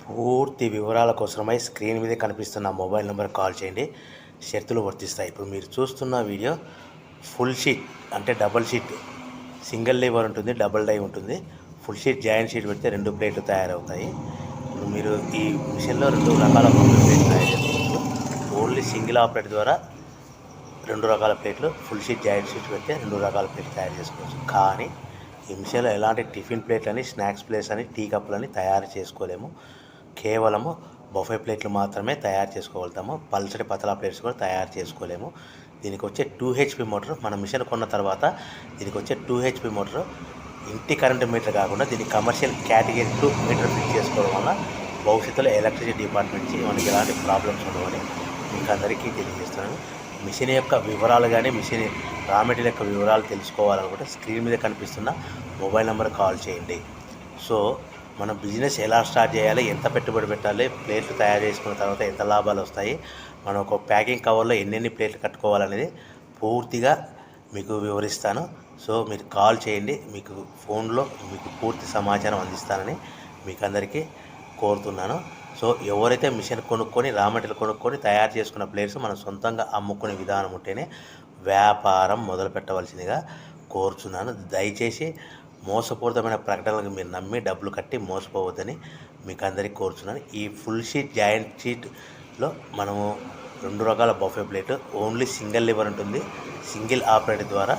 పూర్తి వివరాల కోసమై స్క్రీన్ మీద కనిపిస్తున్న మొబైల్ నెంబర్ కాల్ చేయండి. షరతులు వర్తిస్తాయి. ఇప్పుడు మీరు చూస్తున్న వీడియో ఫుల్ షీట్ అంటే డబల్ షీట్, సింగిల్ లివర్ ఉంటుంది, డబుల్ డై ఉంటుంది. ఫుల్ షీట్ జాయింట్ షీట్ పెడితే 2 ప్లేట్లు తయారవుతాయి. ఇప్పుడు మీరు ఈ మిషన్లో 2 రకాల బఫే ప్లేట్లు తయారు చేసుకోవచ్చు. ఓన్లీ సింగిల్ ఆపరేట్ ద్వారా 2 రకాల ప్లేట్లు, ఫుల్ షీట్ జాయింట్ షీట్ పెడితే 2 రకాల ప్లేట్లు తయారు చేసుకోవచ్చు. కానీ ఈ మిషన్లో ఎలాంటి టిఫిన్ ప్లేట్లని, స్నాక్స్ ప్లేట్స్ అని, టీ కప్పులని తయారు చేసుకోలేము. కేవలము బఫే ప్లేట్లు మాత్రమే తయారు చేసుకోగలుగుతాము. పల్చటి పతలా ప్లేట్స్ కూడా తయారు చేసుకోలేము. దీనికి వచ్చే 2 HP మోటార్, మన మిషన్ కొన్న తర్వాత దీనికి వచ్చే 2 HP మోటార్ ఇంటి కరెంటు మీటర్ కాకుండా దీన్ని కమర్షియల్ కేటగిరీ 2 మీటర్ ఫిట్ చేసుకోవడం వల్ల భవిష్యత్తులో ఎలక్ట్రిసిటీ డిపార్ట్మెంట్ నుంచి మనకి ఎలాంటి ప్రాబ్లమ్స్ ఉండవని మీకు అందరికీ తెలియజేస్తున్నాను. మిషన్ యొక్క వివరాలు కానీ, మిషన్ రా మెటీరియల్ యొక్క వివరాలు తెలుసుకోవాలనుకుంటే స్క్రీన్ మీద కనిపిస్తున్న మొబైల్ నెంబర్ కాల్ చేయండి. సో మన బిజినెస్ ఎలా స్టార్ట్ చేయాలి, ఎంత పెట్టుబడి పెట్టాలి, ప్లేట్లు తయారు చేసుకున్న తర్వాత ఎంత లాభాలు వస్తాయి, మనం ఒక ప్యాకింగ్ కవర్లో ఎన్నెన్ని ప్లేట్లు కట్టుకోవాలనేది పూర్తిగా మీకు వివరిస్తాను. సో మీరు కాల్ చేయండి, మీకు ఫోన్లో మీకు పూర్తి సమాచారం అందిస్తానని మీకు అందరికీ కోరుతున్నాను. సో ఎవరైతే మిషన్ కొనుక్కొని, రా మెటీరియల్ కొనుక్కొని తయారు చేసుకున్న ప్లేట్స్ మనం సొంతంగా అమ్ముకునే విధానం ఉంటేనే వ్యాపారం మొదలు పెట్టవలసిందిగా కోరుచున్నాను. దయచేసి మోసపూరితమైన ప్రకటనలకు మీరు నమ్మి డబ్బులు కట్టి మోసపోవద్దని మీకు అందరికీ కోరుచున్నాను. ఈ ఫుల్ షీట్ జాయింట్ షీట్లో మనము 2 రకాల buffet plate, only single liver ఉంటుంది, సింగిల్ ఆపరేటర్ ద్వారా